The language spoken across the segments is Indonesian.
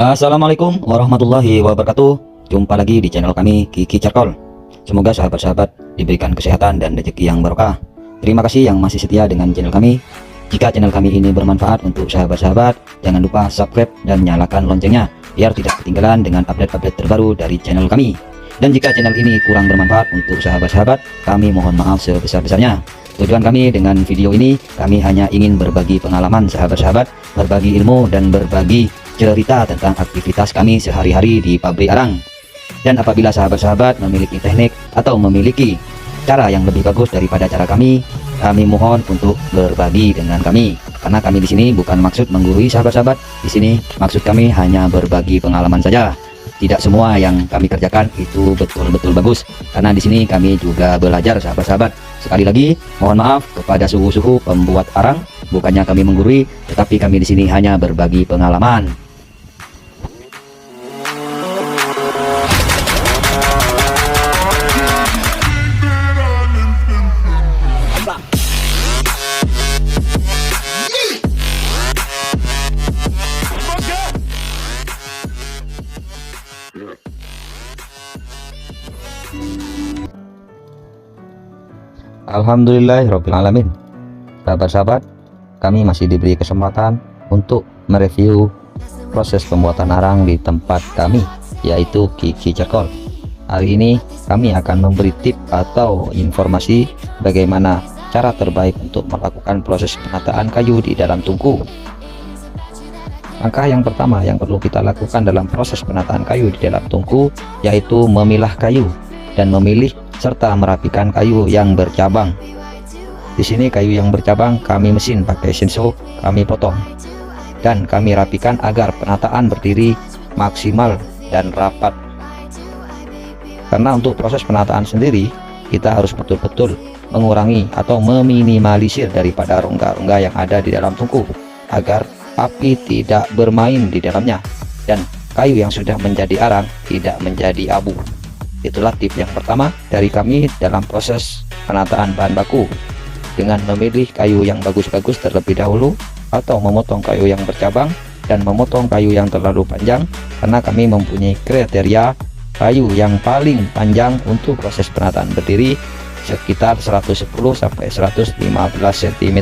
Assalamualaikum warahmatullahi wabarakatuh. Jumpa lagi di channel kami Kiki Charcoal. Semoga sahabat-sahabat diberikan kesehatan dan rezeki yang barokah. Terima kasih yang masih setia dengan channel kami. Jika channel kami ini bermanfaat untuk sahabat-sahabat, jangan lupa subscribe dan nyalakan loncengnya biar tidak ketinggalan dengan update-update terbaru dari channel kami. Dan jika channel ini kurang bermanfaat untuk sahabat-sahabat, kami mohon maaf sebesar-besarnya. Tujuan kami dengan video ini, kami hanya ingin berbagi pengalaman sahabat-sahabat, berbagi ilmu dan berbagi cerita tentang aktivitas kami sehari-hari di pabrik arang. Dan apabila sahabat-sahabat memiliki teknik atau memiliki cara yang lebih bagus daripada cara kami mohon untuk berbagi dengan kami. Karena kami di sini bukan maksud menggurui sahabat-sahabat, di sini maksud kami hanya berbagi pengalaman saja. Tidak semua yang kami kerjakan itu betul-betul bagus, karena di sini kami juga belajar sahabat-sahabat. Sekali lagi mohon maaf kepada suhu-suhu pembuat arang, bukannya kami menggurui, tetapi kami di sini hanya berbagi pengalaman. Alhamdulillahirrabbilalamin. Sahabat-sahabat, kami masih diberi kesempatan untuk mereview proses pembuatan arang di tempat kami, yaitu Kiki Charcoal. Hari ini kami akan memberi tip atau informasi bagaimana cara terbaik untuk melakukan proses penataan kayu di dalam tungku. Langkah yang pertama yang perlu kita lakukan dalam proses penataan kayu di dalam tungku yaitu memilah kayu dan memilih serta merapikan kayu yang bercabang. Di sini kayu yang bercabang kami mesin pakai senso, kami potong dan kami rapikan agar penataan berdiri maksimal dan rapat. Karena untuk proses penataan sendiri kita harus betul-betul mengurangi atau meminimalisir daripada rongga-rongga yang ada di dalam tungku agar api tidak bermain di dalamnya dan kayu yang sudah menjadi arang tidak menjadi abu. Itulah tip yang pertama dari kami dalam proses penataan bahan baku, dengan memilih kayu yang bagus-bagus terlebih dahulu atau memotong kayu yang bercabang dan memotong kayu yang terlalu panjang, karena kami mempunyai kriteria kayu yang paling panjang untuk proses penataan berdiri sekitar 110 sampai 115 cm.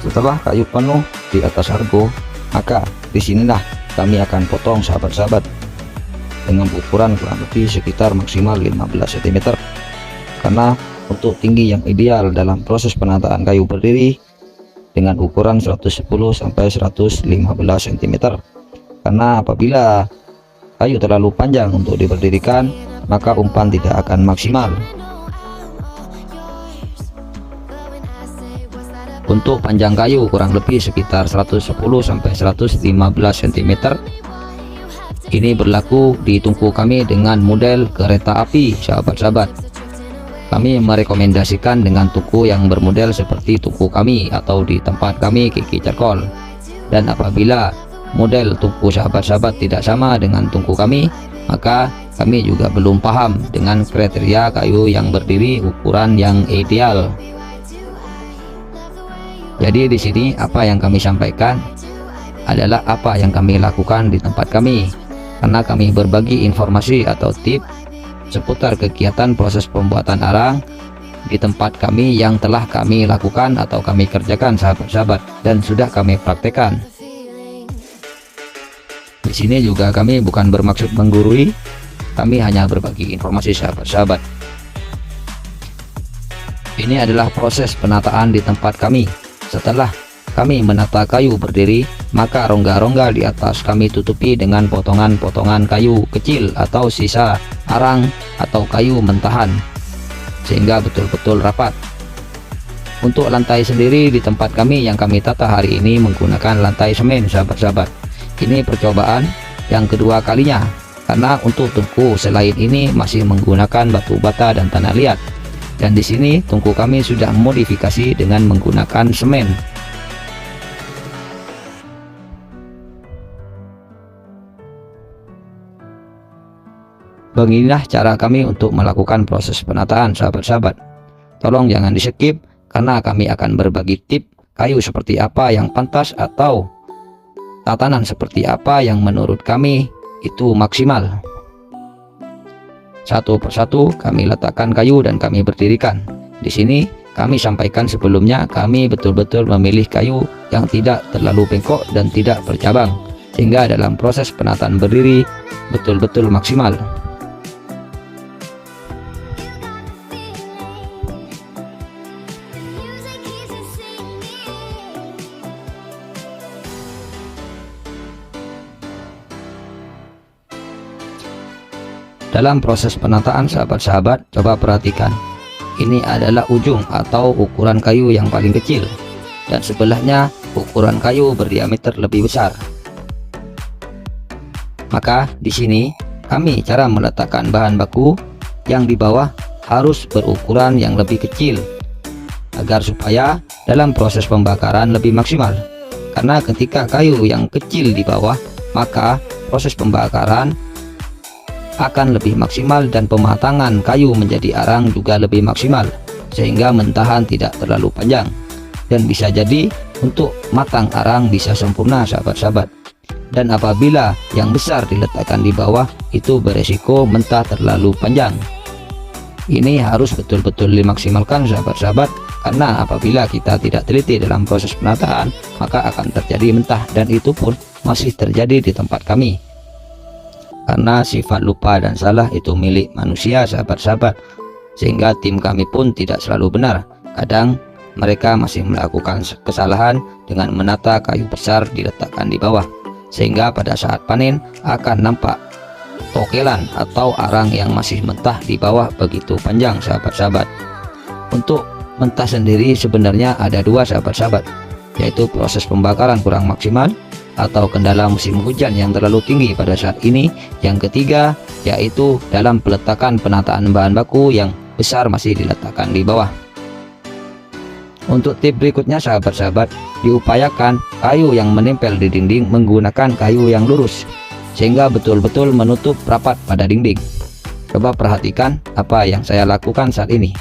Setelah kayu penuh di atas argo, maka disinilah kami akan potong sahabat-sahabat dengan ukuran kurang lebih sekitar maksimal 15 cm. Karena untuk tinggi yang ideal dalam proses penataan kayu berdiri dengan ukuran 110 sampai 115 cm. Karena apabila kayu terlalu panjang untuk diberdirikan, maka umpan tidak akan maksimal. Untuk panjang kayu kurang lebih sekitar 110 sampai 115 cm. Ini berlaku di tungku kami dengan model kereta api sahabat-sahabat. Kami merekomendasikan dengan tungku yang bermodel seperti tungku kami atau di tempat kami Kiki Charcoal. Dan apabila model tungku sahabat-sahabat tidak sama dengan tungku kami, maka kami juga belum paham dengan kriteria kayu yang berdiri ukuran yang ideal. Jadi di sini apa yang kami sampaikan adalah apa yang kami lakukan di tempat kami, karena kami berbagi informasi atau tip seputar kegiatan proses pembuatan arang di tempat kami yang telah kami lakukan atau kami kerjakan sahabat-sahabat dan sudah kami praktekkan. Di sini juga kami bukan bermaksud menggurui, kami hanya berbagi informasi sahabat-sahabat. Ini adalah proses penataan di tempat kami. Setelah kami menata kayu berdiri, maka rongga-rongga di atas kami tutupi dengan potongan-potongan kayu kecil atau sisa arang atau kayu mentahan sehingga betul-betul rapat. Untuk lantai sendiri di tempat kami yang kami tata hari ini menggunakan lantai semen sahabat-sahabat. Ini percobaan yang kedua kalinya, karena untuk tungku selain ini masih menggunakan batu bata dan tanah liat. Dan di sini tungku kami sudah modifikasi dengan menggunakan semen. Beginilah cara kami untuk melakukan proses penataan sahabat-sahabat. Tolong jangan di skip karena kami akan berbagi tip kayu seperti apa yang pantas atau tatanan seperti apa yang menurut kami itu maksimal. Satu persatu kami letakkan kayu dan kami berdirikan. Di sini kami sampaikan sebelumnya, kami betul-betul memilih kayu yang tidak terlalu bengkok dan tidak bercabang, sehingga dalam proses penataan berdiri betul-betul maksimal. Dalam proses penataan sahabat-sahabat, coba perhatikan. Ini adalah ujung atau ukuran kayu yang paling kecil, dan sebelahnya ukuran kayu berdiameter lebih besar. Maka di sini kami cara meletakkan bahan baku yang di bawah harus berukuran yang lebih kecil, agar supaya dalam proses pembakaran lebih maksimal. Karena ketika kayu yang kecil di bawah, maka proses pembakaran akan lebih maksimal dan pematangan kayu menjadi arang juga lebih maksimal, sehingga mentahan tidak terlalu panjang dan bisa jadi untuk matang arang bisa sempurna sahabat-sahabat. Dan apabila yang besar diletakkan di bawah, itu beresiko mentah terlalu panjang. Ini harus betul-betul dimaksimalkan sahabat-sahabat, karena apabila kita tidak teliti dalam proses penataan, maka akan terjadi mentah, dan itu pun masih terjadi di tempat kami. Karena sifat lupa dan salah itu milik manusia sahabat-sahabat, sehingga tim kami pun tidak selalu benar. Kadang mereka masih melakukan kesalahan dengan menata kayu besar diletakkan di bawah, sehingga pada saat panen akan nampak tokelan atau arang yang masih mentah di bawah begitu panjang sahabat-sahabat. Untuk mentah sendiri sebenarnya ada dua sahabat-sahabat, yaitu proses pembakaran kurang maksimal atau kendala musim hujan yang terlalu tinggi pada saat ini. Yang ketiga yaitu dalam peletakan penataan bahan baku yang besar masih diletakkan di bawah. Untuk tip berikutnya sahabat-sahabat, diupayakan kayu yang menempel di dinding menggunakan kayu yang lurus, sehingga betul-betul menutup rapat pada dinding. Coba perhatikan apa yang saya lakukan saat ini.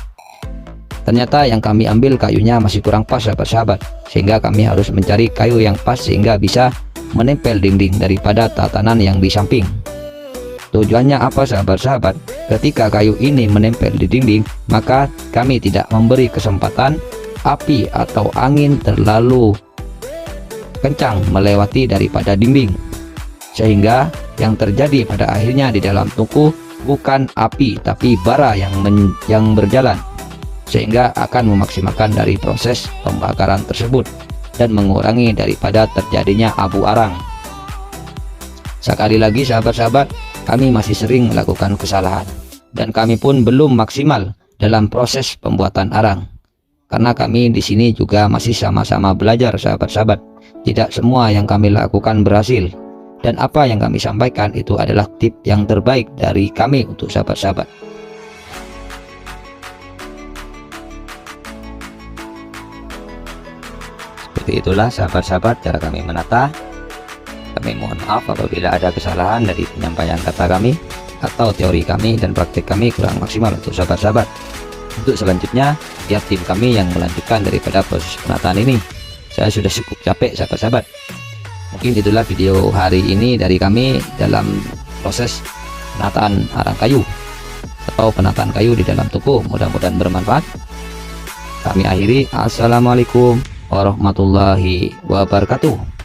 Ternyata yang kami ambil kayunya masih kurang pas sahabat-sahabat, sehingga kami harus mencari kayu yang pas sehingga bisa menempel dinding daripada tatanan yang di samping. Tujuannya apa sahabat-sahabat? Ketika kayu ini menempel di dinding, maka kami tidak memberi kesempatan api atau angin terlalu kencang melewati daripada dinding, sehingga yang terjadi pada akhirnya di dalam tungku bukan api tapi bara yang berjalan, sehingga akan memaksimalkan dari proses pembakaran tersebut dan mengurangi daripada terjadinya abu arang. Sekali lagi sahabat-sahabat, kami masih sering melakukan kesalahan, dan kami pun belum maksimal dalam proses pembuatan arang. Karena kami di sini juga masih sama-sama belajar sahabat-sahabat. Tidak semua yang kami lakukan berhasil, dan apa yang kami sampaikan itu adalah tip yang terbaik dari kami untuk sahabat-sahabat. Seperti itulah sahabat-sahabat cara kami menata. Kami mohon maaf apabila ada kesalahan dari penyampaian kata kami atau teori kami dan praktik kami kurang maksimal untuk sahabat-sahabat. Untuk selanjutnya, biar tim kami yang melanjutkan daripada proses penataan ini. Saya sudah cukup capek sahabat-sahabat. Mungkin itulah video hari ini dari kami dalam proses penataan arang kayu atau penataan kayu di dalam toko. Mudah-mudahan bermanfaat. Kami akhiri. Assalamualaikum warahmatullahi wabarakatuh.